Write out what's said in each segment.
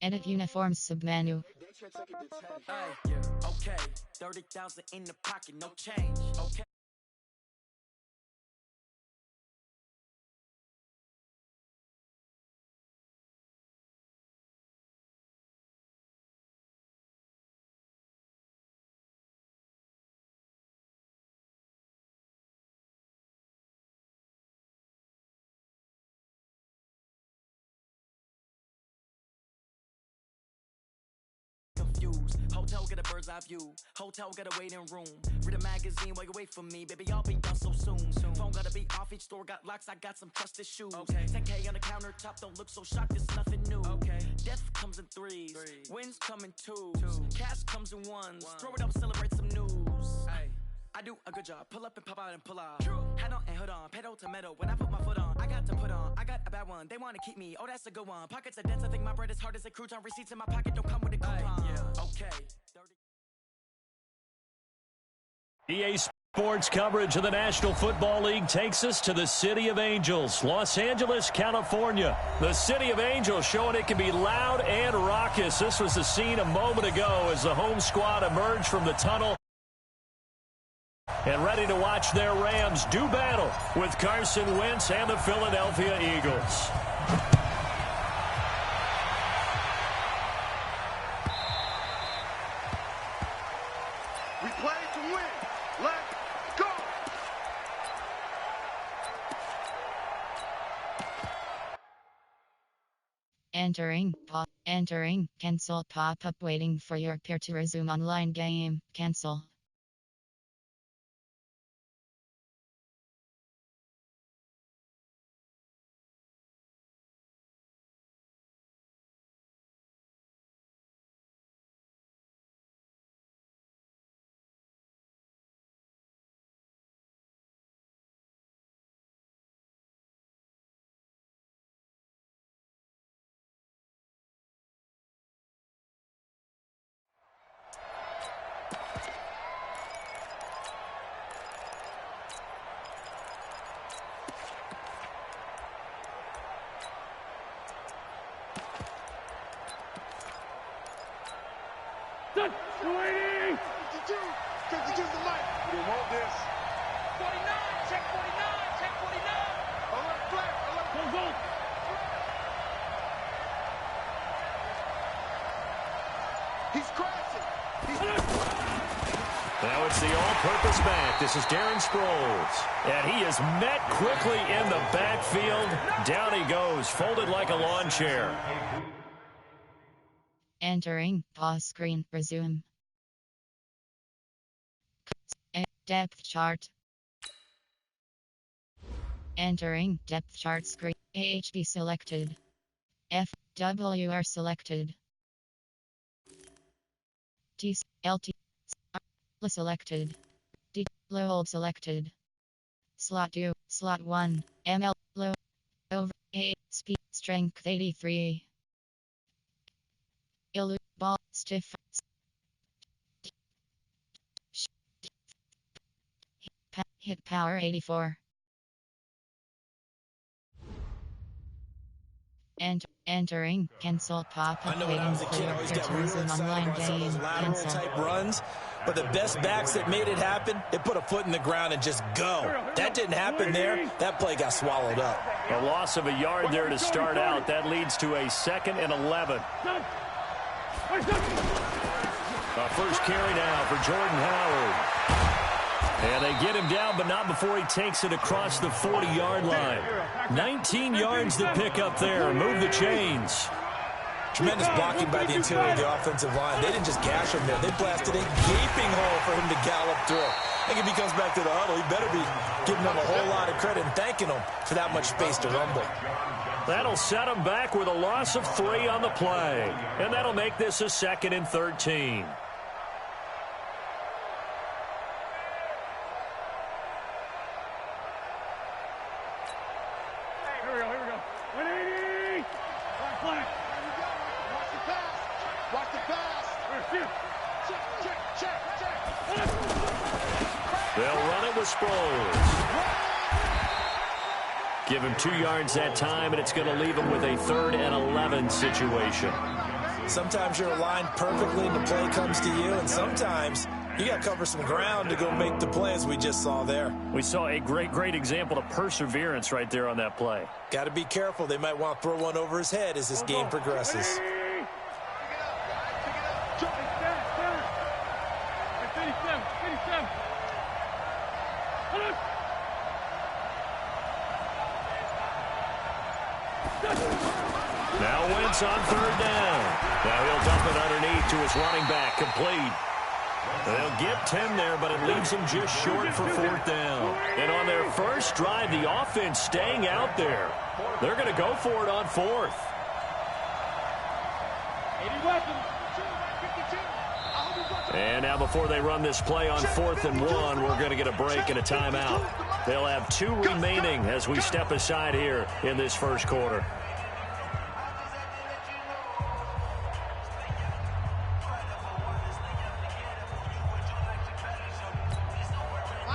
Edit uniforms submenu. Okay, 30,000 in the pocket, no change. Okay. Hotel get a bird's eye view. Hotel get a waiting room. Read a magazine while you wait for me. Baby, I'll be done so soon. Phone gotta be off. Each store got locks. I got some trusted shoes. 10K on the countertop. Don't look so shocked. It's nothing new. Death comes in threes. Wins come in twos. Cash comes in ones. Throw it up, celebrate some news. I do a good job. Pull up and pop out and pull out. Hat on and hood on. Pedal to metal. When I put my foot on, I got to put on. I got a bad one. They want to keep me. Oh, that's a good one. Pockets are dense. I think my bread is hard as a crouton. Receipts in my pocket don't come with a coupon. Okay. EA Sports coverage of the National Football League takes us to the City of Angels, Los Angeles, California. The City of Angels showing it can be loud and raucous. This was the scene a moment ago as the home squad emerged from the tunnel and ready to watch their Rams do battle with Carson Wentz and the Philadelphia Eagles. We play to win. Let's go! Entering, cancel pop-up waiting for your peer to resume online game, cancel. Waiting! 52! 52's the light! We want this. 49! Check 49! Check 49! Alert flag! Alert! Go! He's crashing! Now it's the all-purpose back. This is Darren Sproles. And he is met quickly in the backfield. Down he goes, folded like a lawn chair. Entering, pause screen, resume. Depth chart. Entering, depth chart screen. AHD selected. FWR selected. LT selected. Low hold selected. Slot 2, slot 1, ML, low, over, A, speed, strength 83. Ball, stiff, hit power 84. Entering, cancel pop-up waiting for your peer to resume online game, cancel. Type runs, but the best backs that made it happen, they put a foot in the ground and just go. That didn't happen there. That play got swallowed up. A loss of a yard there to start out. That leads to a 2nd and 11. First carry now for Jordan Howard. And they get him down, but not before he takes it across the 40-yard line. 19 yards to pick up there. Move the chains. Tremendous blocking by the interior of the offensive line. They didn't just gash him there. They blasted a gaping hole for him to gallop through. I think if he comes back to the huddle, he better be giving them a whole lot of credit and thanking them for that much space to rumble. That'll set him back with a loss of 3 on the play. And that'll make this a 2nd and 13. They'll run it with Sproles. Give him 2 yards that time, and it's going to leave him with a 3rd and 11 situation. Sometimes you're aligned perfectly and the play comes to you, and sometimes you got to cover some ground to go make the play, as we just saw there. We saw a great example of perseverance right there on that play. Got to be careful. They might want to throw one over his head as this game progresses. Now Wentz on third down. Now he'll dump it underneath to his running back, complete. They'll get 10 there, but it leaves them just short for fourth down. And on their first drive, the offense staying out there. They're going to go for it on fourth. And now before they run this play on 4th and 1, we're going to get a break and a timeout. They'll have 2 remaining as we step aside here in this first quarter.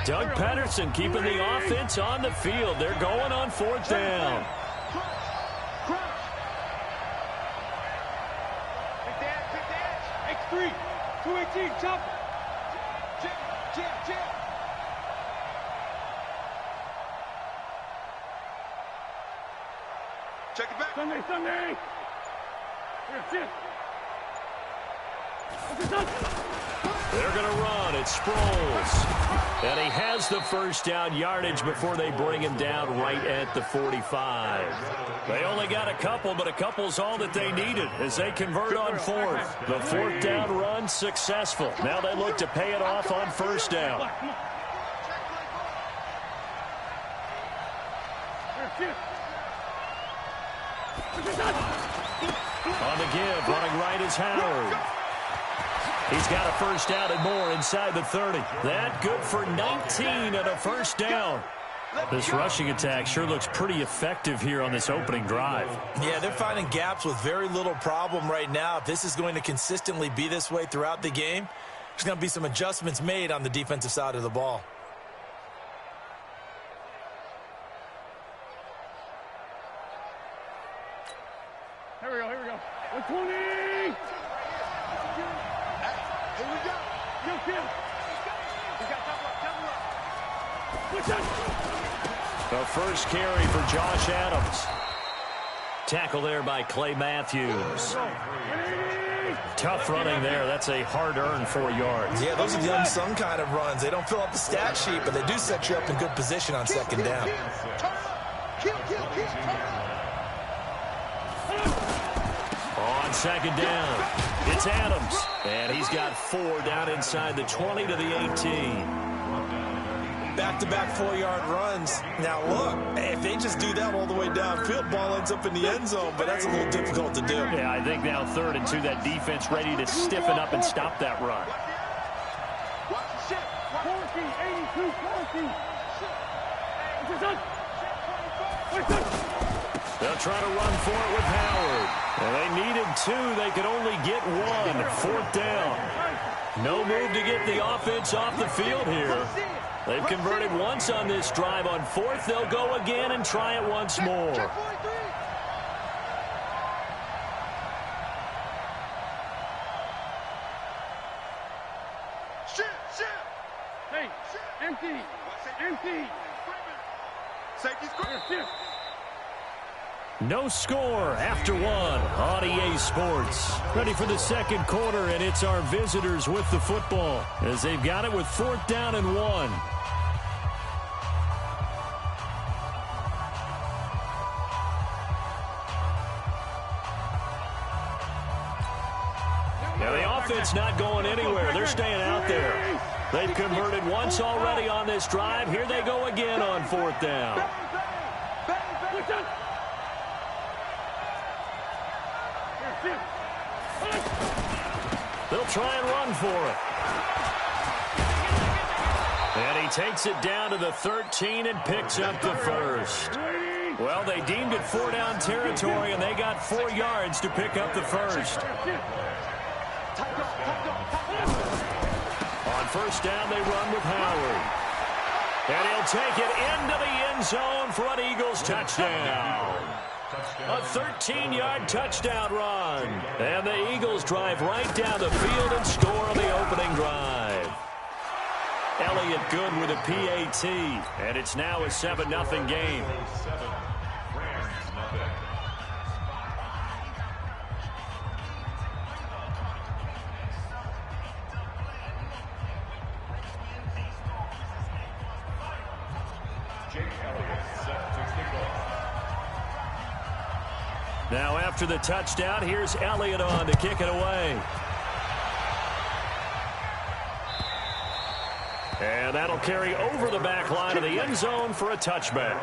Doug Pederson keeping the offense on the field. They're going on 4th down. X3, 218, chop. Jab. Check it back. Sunday. Here. They're going to run. It's Sproles. And he has the first down yardage before they bring him down right at the 45. They only got a couple, but a couple's all that they needed as they convert on 4th. The 4th down run successful. Now they look to pay it off on first down. On the give, running right is Howard. He's got a first down and more inside the 30. That good for 19 and a first down. This rushing attack sure looks pretty effective here on this opening drive. Yeah, they're finding gaps with very little problem right now. If this is going to consistently be this way throughout the game, there's going to be some adjustments made on the defensive side of the ball. Here we go. 120! Here we go. Yo, Kim. We got double up. The first carry for Josh Adams. Tackle there by Clay Matthews. Tough running there. That's a hard-earned 4 yards. Yeah, those are the unsung kind of runs. They don't fill up the stat sheet, but they do set you up in good position on second down. Kill. On second down, it's Adams. And he's got 4 down inside the 20 to the 18. Back-to-back 4-yard runs. Now, look, if they just do that all the way downfield, ball ends up in the end zone, but that's a little difficult to do. Yeah, I think now 3rd and 2, that defense ready to stiffen up and stop that run. Watch the shit. 82, 40. They'll try to run for it with Howard. Well, they needed 2. They could only get 1. 4th down. No move to get the offense off the field here. They've converted once on this drive. On 4th, they'll go again and try it once more. Shit. Hey, empty. Safety's great. No score after 1 on EA Sports. Ready for the second quarter, and it's our visitors with the football as they've got it with 4th down and 1. Now the offense not going anywhere. They're staying out there. They've converted once already on this drive. Here they go again on 4th down. They'll try and run for it. And he takes it down to the 13 and picks up the first. Well, they deemed it 4-down territory, and they got 4 yards to pick up the first. On first down, they run with Howard. And he'll take it into the end zone for an Eagles touchdown. A 13-yard touchdown run. And the Eagles drive right down the field and score on the opening drive. Elliott good with a PAT. And it's now a 7-0 game. Now after the touchdown, here's Elliott on to kick it away. And that'll carry over the back line of the end zone for a touchback.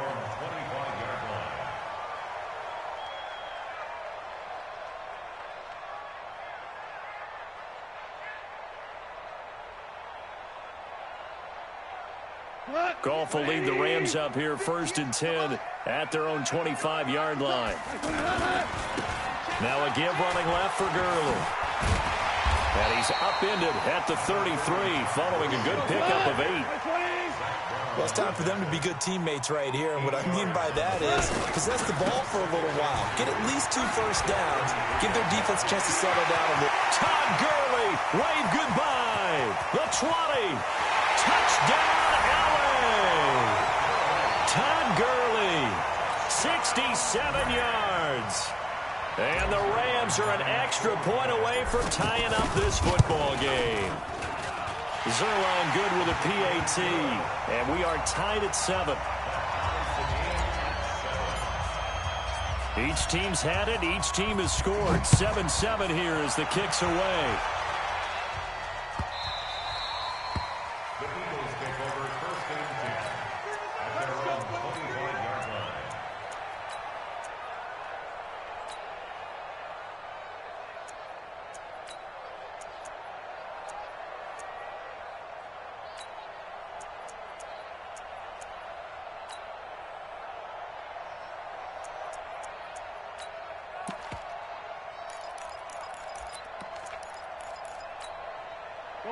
Goff will lead the Rams up here 1st and 10 at their own 25-yard line. Now a give running left for Gurley. And he's upended at the 33 following a good pickup of 8. Well, it's time for them to be good teammates right here. And what I mean by that is possess the ball for a little while. Get at least 2 first downs. Give their defense a chance to settle down a little. Todd Gurley, wave goodbye. The 20. Touchdown, LA. Todd Gurley, 67 yards. And the Rams are an extra point away from tying up this football game. Zerline good with a PAT. And we are tied at 7. Each team's had it. Each team has scored. 7-7 here as the kick's away.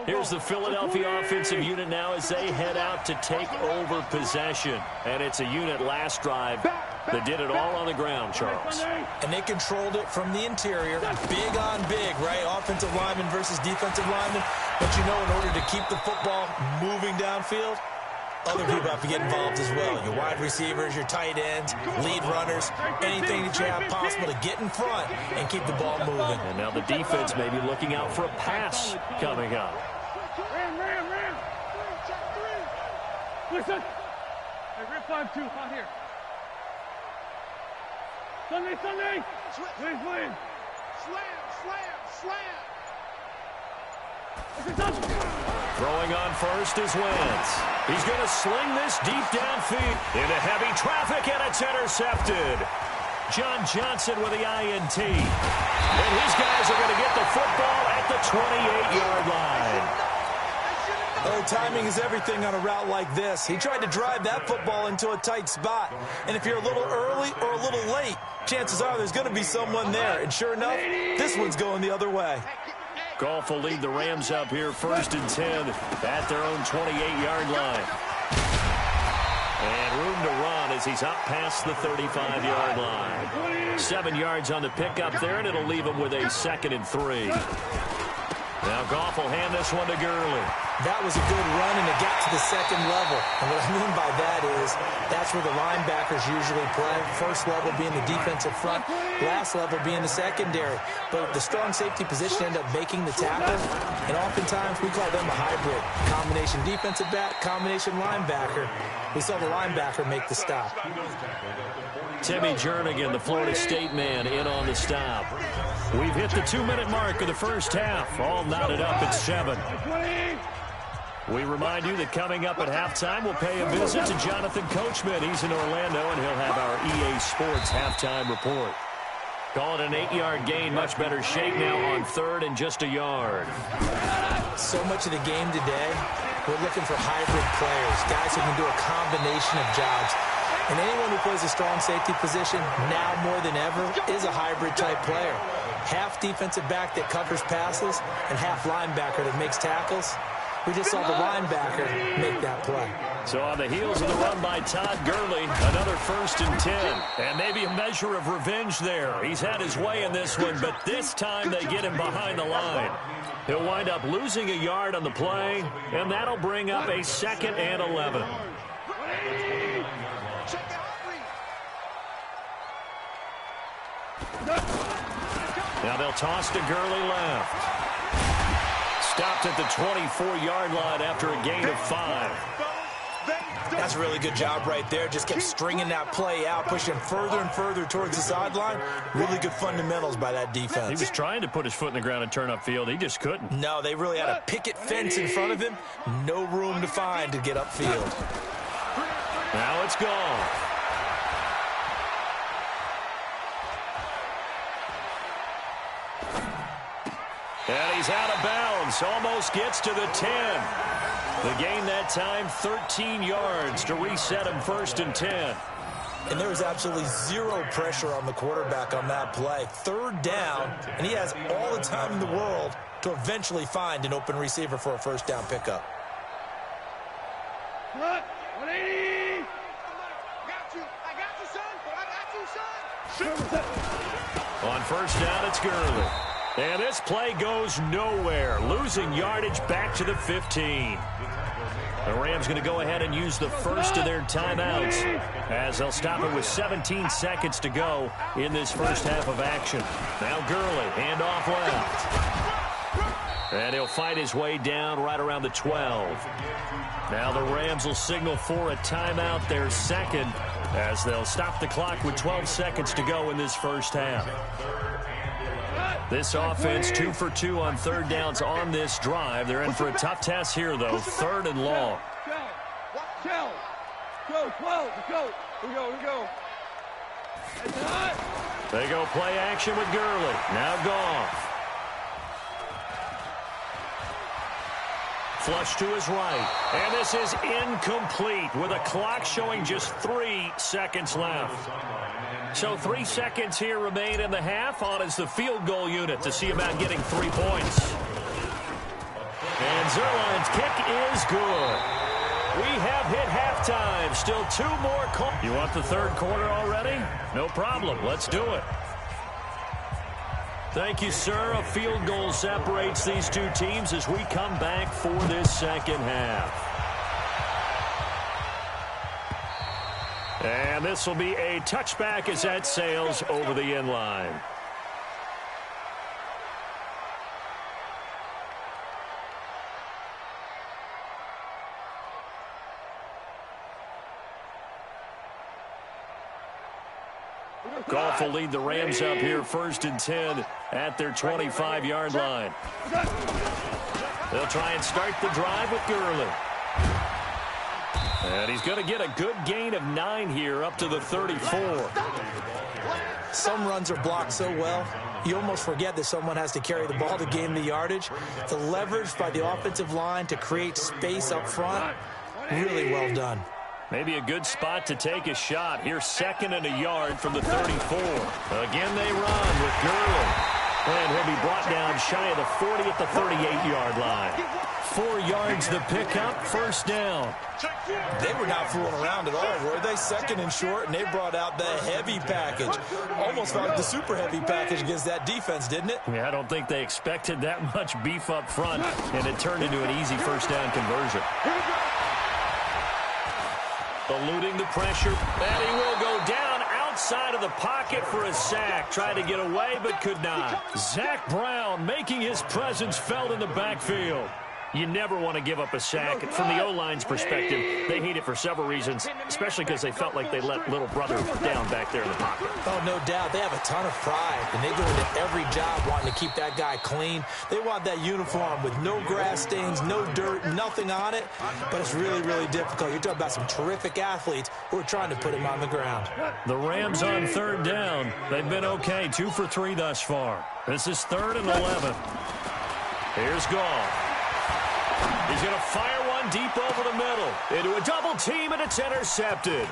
Here's the Philadelphia offensive unit now as they head out to take over possession. And it's a unit last drive that did it all on the ground, Charles. And they controlled it from the interior. Big on big, right? Offensive lineman versus defensive lineman. But you know, in order to keep the football moving downfield, other people have to get involved as well. Your wide receivers, your tight ends, lead runners, anything that you have possible to get in front and keep the ball moving. And now the defense may be looking out for a pass coming up. Ram. Listen. Hey, rip 5-2, out here. Sunday. Win. Slam. Throwing on first is Wentz. He's going to sling this deep downfield into heavy traffic, and it's intercepted. John Johnson with the INT. And his guys are going to get the football at the 28-yard line. Oh, timing is everything on a route like this. He tried to drive that football into a tight spot. And if you're a little early or a little late, chances are there's going to be someone there. And sure enough, this one's going the other way. Goff will lead the Rams up here 1st and 10 at their own 28-yard line. And room to run as he's up past the 35-yard line. 7 yards on the pickup there, and it'll leave him with a 2nd and 3. Now Goff will hand this one to Gurley. That was a good run, and it got to the 2nd level. And what I mean by that is that's where the linebackers usually play. First level being the defensive front, last level being the secondary. But the strong safety position ended up making the tackle, and oftentimes we call them a hybrid. Combination defensive back, combination linebacker. We saw the linebacker make the stop. Timmy Jernigan, the Florida State man, in on the stop. We've hit the 2-minute mark of the first half, all knotted up at 7. We remind you that coming up at halftime, we'll pay a visit to Jonathan Coachman. He's in Orlando, and he'll have our EA Sports halftime report. Call it an 8-yard gain, much better shape now on 3rd and just a yard. So much of the game today, we're looking for hybrid players, guys who can do a combination of jobs. And anyone who plays a strong safety position, now more than ever, is a hybrid-type player. Half defensive back that covers passes and half linebacker that makes tackles. We just saw the linebacker make that play. So on the heels of the run by Todd Gurley, another 1st and 10. And maybe a measure of revenge there. He's had his way in this one, but this time they get him behind the line. He'll wind up losing a yard on the play, and that'll bring up a 2nd and 11. Now they'll toss to Gurley left. Stopped at the 24-yard line after a gain of 5. That's a really good job right there. Just kept stringing that play out, pushing further and further towards the sideline. Really good fundamentals by that defense. He was trying to put his foot in the ground and turn upfield. He just couldn't. No, they really had a picket fence in front of him. No room to find to get upfield. Now it's gone. And he's out of bounds. Almost gets to the 10. The gain that time, 13 yards to reset him 1st and 10. And there was absolutely zero pressure on the quarterback on that play. 3rd down, and he has all the time in the world to eventually find an open receiver for a 1st down pickup. 180. I got you, son. On 1st down, it's Gurley. And this play goes nowhere. Losing yardage back to the 15. The Rams going to go ahead and use the 1st of their timeouts as they'll stop it with 17 seconds to go in this 1st half of action. Now Gurley, handoff left. And he'll fight his way down right around the 12. Now the Rams will signal for a timeout, their 2nd, as they'll stop the clock with 12 seconds to go in this 1st half. This offense 2 for 2 on 3rd downs on this drive. They're in for a tough test here, though. 3rd and long. Go. They go play action with Gurley. Now Goff. Flush to his right. And this is incomplete with a clock showing just 3 seconds left. So 3 seconds here remain in the half. On is the field goal unit to see about getting 3 points. And Zerline's kick is good. We have hit halftime. Still 2 more calls. You want the 3rd quarter already? No problem. Let's do it. Thank you, sir. A field goal separates these 2 teams as we come back for this 2nd half. And this will be a touchback as that sails over the end line. Goff will lead the Rams up here 1st and 10 at their 25-yard line. They'll try and start the drive with Gurley. And he's going to get a good gain of 9 here up to the 34. Some runs are blocked so well, you almost forget that someone has to carry the ball to gain the yardage. The leverage by the offensive line to create space up front, really well done. Maybe a good spot to take a shot. Here's 2nd and a yard from the 34. Again, they run with Gurley. And he'll be brought down shy of the 40 at the 38-yard line. 4 yards the pickup, 1st down. They were not fooling around at all, were they? 2nd and short, and they brought out the heavy package. Almost felt like the super heavy package against that defense, didn't it? Yeah, I don't think they expected that much beef up front, and it turned into an easy 1st down conversion. Eluding the pressure, and he will go down outside of the pocket for a sack. Tried to get away, but could not. Zach Brown making his presence felt in the backfield. You never want to give up a sack. From the O-line's perspective, they hate it for several reasons, especially because they felt like they let little brother down back there in the pocket. Oh, no doubt. They have a ton of pride, and they go into every job wanting to keep that guy clean. They want that uniform with no grass stains, no dirt, nothing on it, but it's really, really difficult. You're talking about some terrific athletes who are trying to put him on the ground. The Rams on 3rd down. They've been okay, 2 for 3 thus far. This is 3rd and 11. Here's Goff. He's going to fire one deep over the middle. Into a double team, and it's intercepted.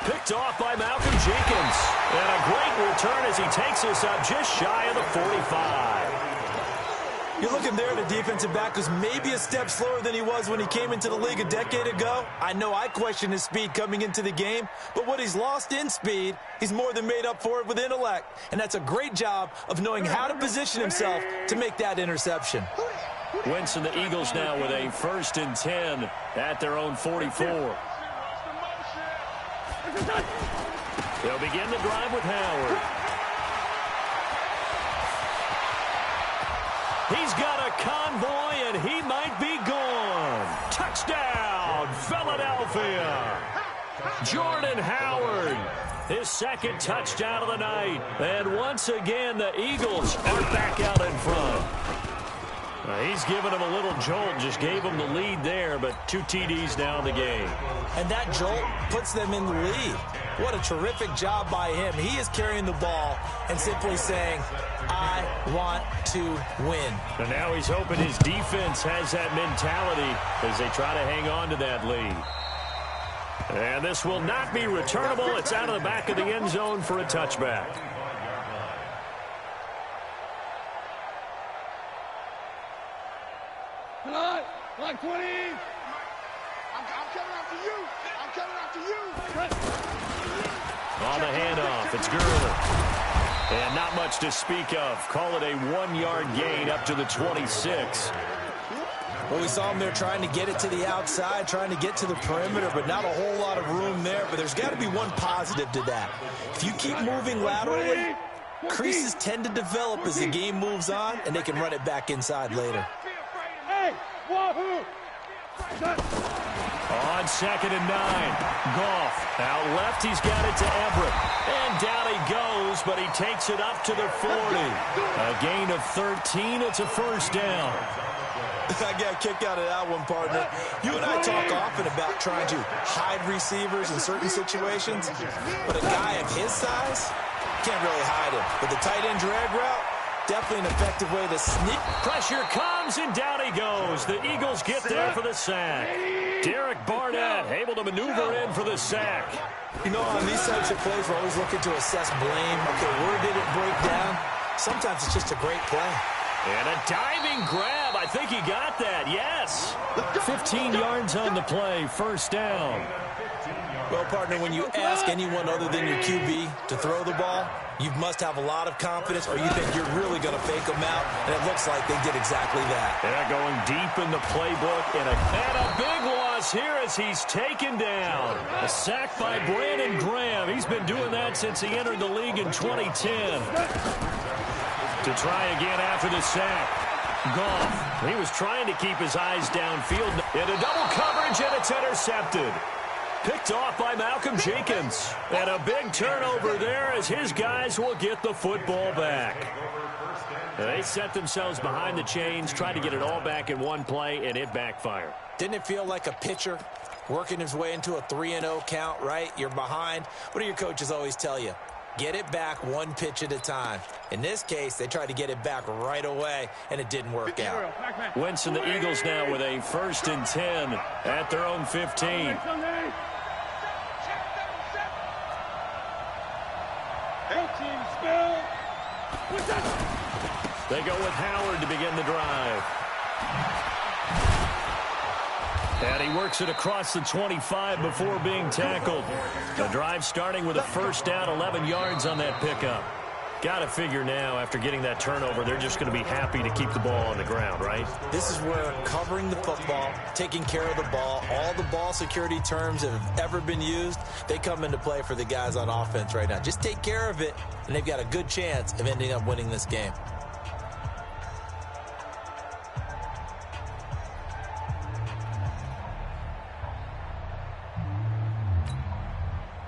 Picked off by Malcolm Jenkins. And a great return as he takes us up just shy of the 45. You're looking there at a defensive back who's maybe a step slower than he was when he came into the league a decade ago. I know I questioned his speed coming into the game, but what he's lost in speed, he's more than made up for it with intellect. And that's a great job of knowing how to position himself to make that interception. Wentz and the Eagles now with a 1st and 10 at their own 44. They'll begin the drive with Howard. He's got a convoy, and he might be gone. Touchdown, Philadelphia. Jordan Howard, his 2nd touchdown of the night. And once again, the Eagles are back out in front. He's given them a little jolt, just gave them the lead there, but 2 TDs now in the game. And that jolt puts them in the lead. What a terrific job by him. He is carrying the ball and simply saying, I want to win. And now he's hoping his defense has that mentality as they try to hang on to that lead. And this will not be returnable. It's out of the back of the end zone for a touchback. Like 20. I'm coming after you. I'm coming after you. On the handoff, it's Gurley. And not much to speak of. Call it a 1-yard gain up to the 26. Well, we saw him there trying to get it to the outside, trying to get to the perimeter, but not a whole lot of room there. But there's got to be one positive to that. If you keep moving laterally, creases tend to develop as the game moves on, and they can run it back inside later. Wahoo! On 2nd and 9, Goff out left. He's got it to Everett. And down he goes, but he takes it up to the 40. A gain of 13. It's a 1st down. I got a kick out of that one, partner. You and I talk often about trying to hide receivers in certain situations, but a guy of his size can't really hide him. But the tight end drag route, definitely an effective way to sneak. Pressure comes, and down he goes. The Eagles get there for the sack. Derek Barnett able to maneuver in for the sack. You know, on these types of plays, we're always looking to assess blame. Okay, where did it break down? Sometimes it's just a great play. And a diving grab. I think he got that, yes. 15 yards on the play, 1st down. Well, partner, when you ask anyone other than your QB to throw the ball, you must have a lot of confidence, or you think you're really going to fake them out, and it looks like they did exactly that. They're going deep in the playbook, and a big loss here as he's taken down. A sack by Brandon Graham. He's been doing that since he entered the league in 2010. To try again after the sack. Goff, he was trying to keep his eyes downfield. Into double coverage, and it's intercepted. Picked off by Malcolm Jenkins. And a big turnover there as his guys will get the football back. They set themselves behind the chains, tried to get it all back in one play, and it backfired. Didn't it feel like a pitcher working his way into a 3-0 count, right? You're behind. What do your coaches always tell you? Get it back one pitch at a time. In this case, they tried to get it back right away, and it didn't work out. Wentz and the Eagles now with a 1st and 10 at their own 15. They go with Howard to begin the drive. And he works it across the 25 before being tackled. The drive starting with a 1st down, 11 yards on that pickup. Got to figure now, after getting that turnover, they're just going to be happy to keep the ball on the ground, right? This is where covering the football, taking care of the ball, all the ball security terms that have ever been used, they come into play for the guys on offense right now. Just take care of it, and they've got a good chance of ending up winning this game.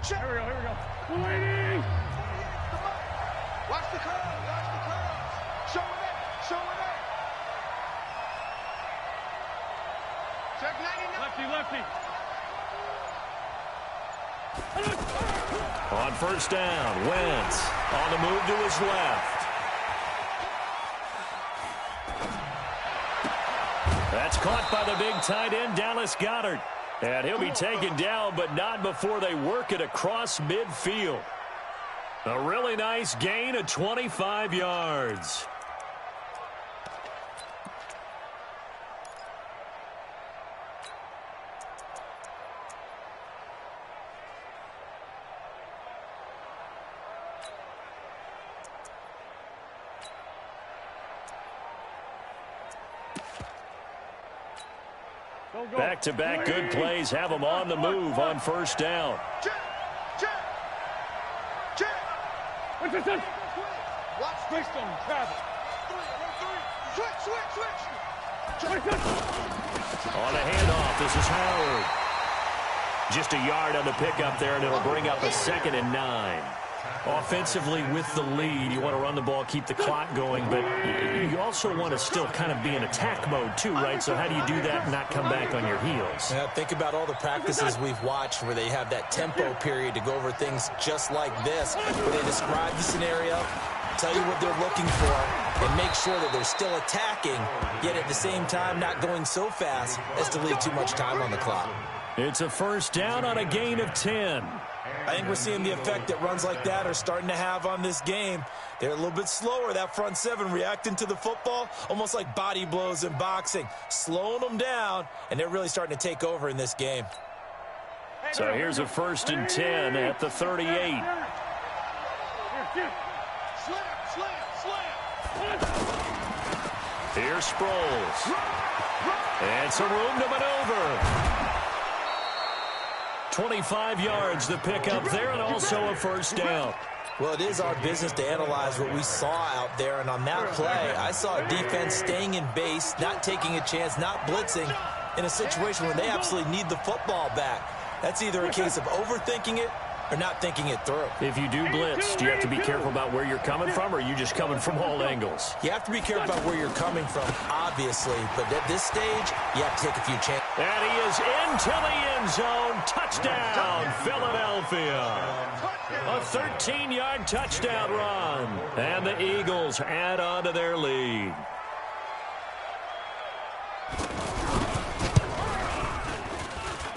Here we go. Waiting. Watch the curve. Show it up. Check 99. Lefty. On 1st down, Wentz on the move to his left. That's caught by the big tight end, Dallas Goedert. And he'll be taken down, but not before they work it across midfield. A really nice gain of 25 yards. Back-to-back good plays have them on the move on first down. Watch switch on travel. On a handoff, this is Howard. Just a yard on the pickup there, and it'll bring up a 2nd and 9. Offensively, with the lead, you want to run the ball, keep the clock going, but you also want to still kind of be in attack mode too, right? So how do you do that and not come back on your heels? Yeah, think about all the practices we've watched where they have that tempo period to go over things just like this, where they describe the scenario, tell you what they're looking for, and make sure that they're still attacking, yet at the same time not going so fast as to leave too much time on the clock. It's a first down on a gain of 10. I think we're seeing the effect that runs like that are starting to have on this game. They're a little bit slower, that front seven, reacting to the football, almost like body blows in boxing, slowing them down, and they're really starting to take over in this game. So here's a 1st and 10 at the 38. Here's Sproles. And some room to maneuver. 25 yards the pickup there, and also a first down. Well, it is our business to analyze what we saw out there, and on that play, I saw a defense staying in base, not taking a chance, not blitzing, in a situation where they absolutely need the football back. That's either a case of overthinking it or not thinking it through. If you do blitz, do you have to be careful about where you're coming from, or are you just coming from all angles? You have to be careful about where you're coming from, obviously, but at this stage, you have to take a few chances. And he is into the end zone. Touchdown, Philadelphia. A 13-yard touchdown run. And the Eagles add on to their lead.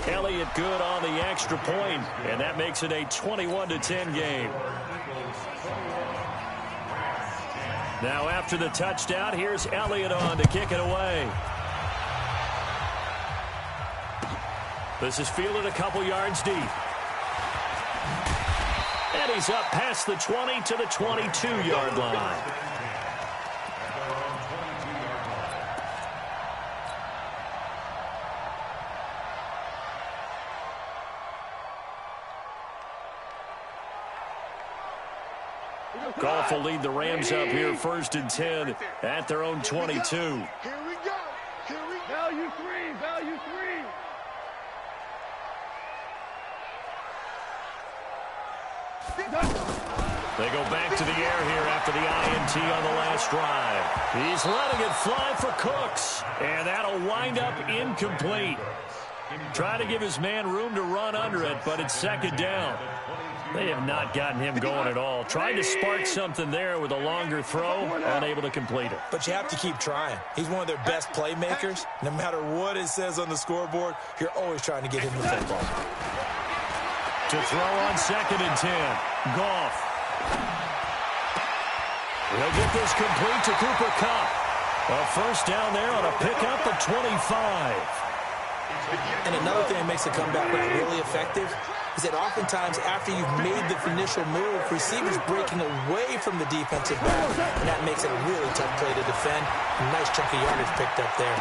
Elliott good on the extra point, and that makes it a 21-10 game. Now after the touchdown, here's Elliott on to kick it away. This is fielded a couple yards deep. And he's up past the 20 to the 22-yard line. Goff will lead the Rams up here 1st and 10 at their own 22. Here we go. Value three. They go back to the air here after the INT on the last drive. He's letting it fly for Cooks, and that'll wind up incomplete. Trying to give his man room to run under it, but it's 2nd down. They have not gotten him going at all. Tried to spark something there with a longer throw, unable to complete it. But you have to keep trying. He's one of their best playmakers. No matter what it says on the scoreboard, you're always trying to get him the football. To throw on 2nd and 10. Goff. He'll get this complete to Cooper Kupp. A first down there on a pickup of 25. And another thing that makes the comeback really effective is that oftentimes after you've made the initial move, receivers breaking away from the defensive back, and that makes it a really tough play to defend. A nice chunk of yardage picked up there.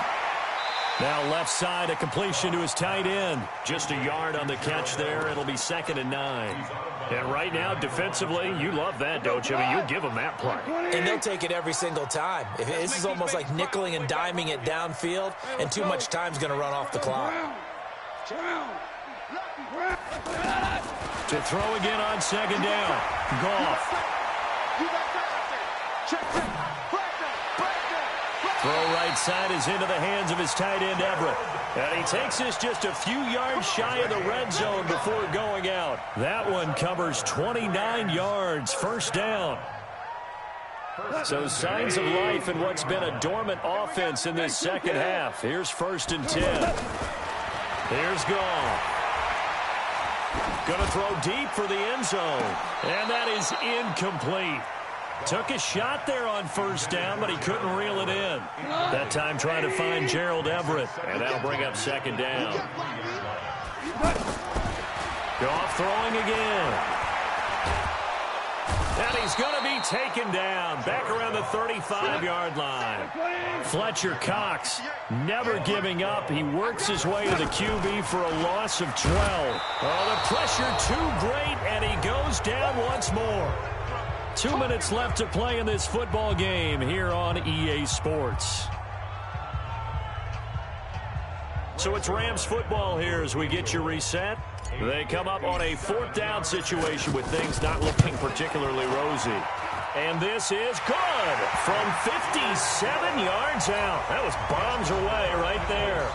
Now left side, a completion to his tight end. Just a yard on the catch there. It'll be 2nd and 9. And right now, defensively, you love that, don't you? I mean, you'll give them that play. And they'll take it every single time. This is almost like nickeling and diming it downfield, and too much time's going to run off the clock. To throw again on 2nd down. Goff. Throw right side is into the hands of his tight end, Everett. And he takes this just a few yards shy of the red zone before going out. That one covers 29 yards, first down. So signs of life in what's been a dormant offense in this second half. Here's 1st and 10. Here's Goff. Going to throw deep for the end zone. And that is incomplete. Took a shot there on first down, but he couldn't reel it in. That time trying to find Gerald Everett, and that'll bring up 2nd down. Goff throwing again. And he's going to be taken down back around the 35-yard line. Fletcher Cox never giving up. He works his way to the QB for a loss of 12. Oh, the pressure too great, and he goes down once more. 2 minutes left to play in this football game here on EA Sports. So it's Rams football here as we get you reset. They come up on a 4th down situation with things not looking particularly rosy. And this is good from 57 yards out. That was bombs away right there.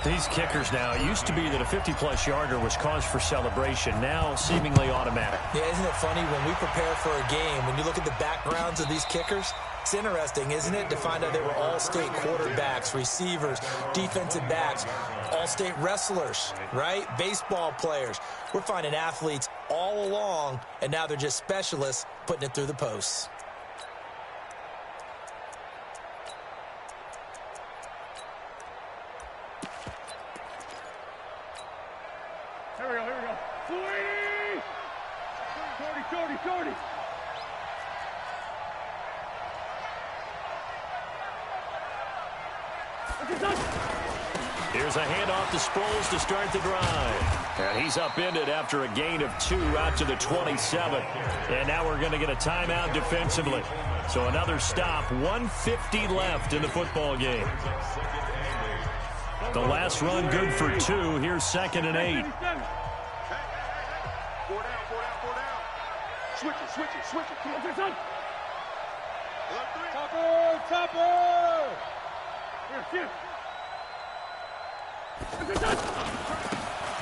These kickers now, it used to be that a 50-plus yarder was cause for celebration, now seemingly automatic. Yeah, isn't it funny when we prepare for a game, when you look at the backgrounds of these kickers, it's interesting, isn't it, to find out they were all-state quarterbacks, receivers, defensive backs, all-state wrestlers, right? Baseball players. We're finding athletes all along, and now they're just specialists putting it through the posts. Here we go. 40. Here's a handoff to Sproles to start the drive. And he's upended after a gain of 2 out to the 27. And now we're going to get a timeout defensively. So another stop, 1:50 left in the football game. The last run good for 2. Here's 2nd and 8. 4 down. Switch it. Come on, son. Topper. Here.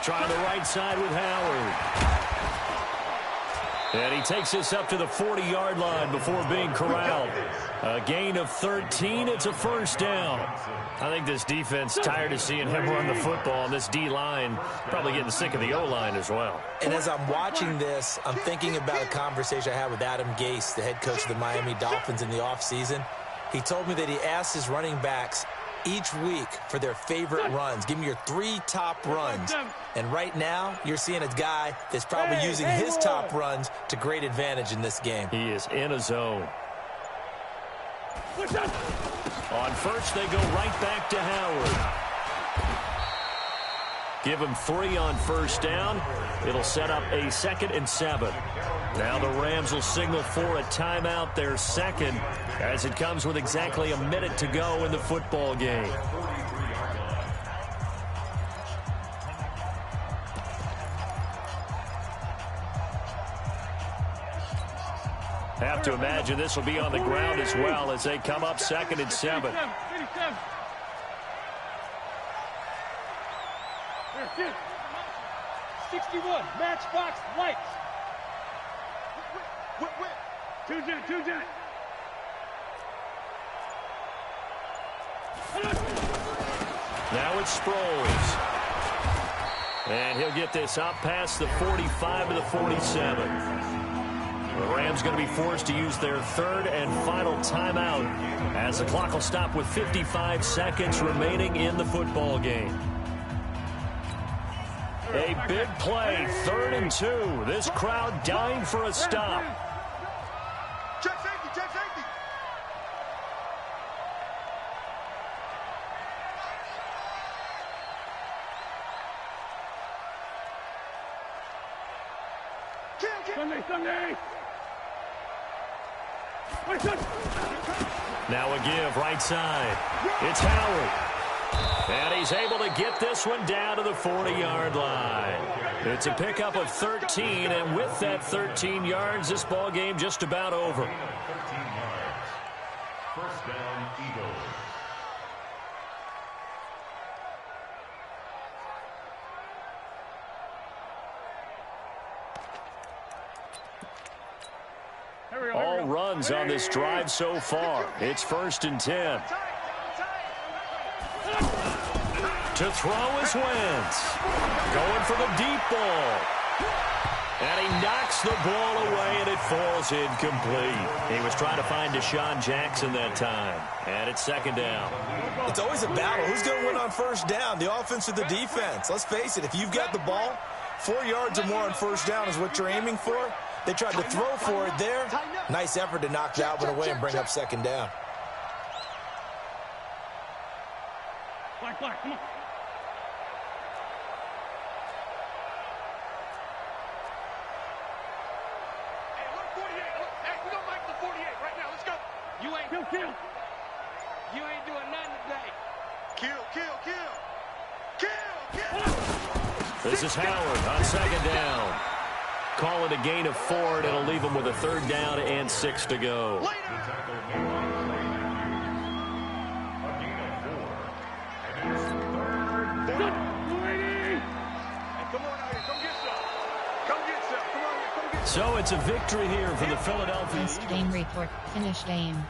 Trying the right side with Howard. And he takes this up to the 40-yard line before being corralled. A gain of 13. It's a 1st down. I think this defense tired of seeing him run the football, and this D-line probably getting sick of the O-line as well. And as I'm watching this, I'm thinking about a conversation I had with Adam Gase, the head coach of the Miami Dolphins in the offseason. He told me that he asked his running backs each week for their favorite runs. Give me your 3 top runs. And right now, you're seeing a guy that's probably using his top runs to great advantage in this game. He is in a zone. On first, they go right back to Howard. Give him 3 on 1st down. It'll set up a 2nd and 7. Now the Rams will signal for a timeout, their 2nd, as it comes with exactly a minute to go in the football game. Have to imagine this will be on the ground as well as they come up 2nd and 7. 61, matchbox lights. Two jet. Now it's Sproles. And he'll get this up past the 45 to the 47. The Rams going to be forced to use their 3rd and final timeout as the clock will stop with 55 seconds remaining in the football game. A big play, 3rd and 2. This crowd dying for a stop. Check safety. Sunday. Now a give, right side. It's Howard. And he's able to get this one down to the 40-yard line. It's a pickup of 13, and with that 13 yards, this ball game just about over. 13 yards. First down, Eagles. All runs on this drive so far. It's 1st and 10. To throw is Wentz. Going for the deep ball. And he knocks the ball away, and it falls incomplete. He was trying to find Deshaun Jackson that time. And it's 2nd down. It's always a battle. Who's going to win on 1st down, the offense or the defense? Let's face it, if you've got the ball, 4 yards or more on 1st down is what you're aiming for. They tried to throw for it there. Nice effort to knock that one away and bring up second down. Black, come on. Hey, look, 48. Look, hey, we don't like the 48 right now. Let's go. You ain't doing nothing today. Kill. This is Howard on second down. Call it a gain of 4, and it'll leave him with a 3rd down and 6 to go. The tackle made by Slayton. A gain of 4. And it's 3rd down. Hey, come on out here. Come get some. Come on here. Come get some. So it's a victory here for the Philadelphia Post Eagles. game report. Finish game.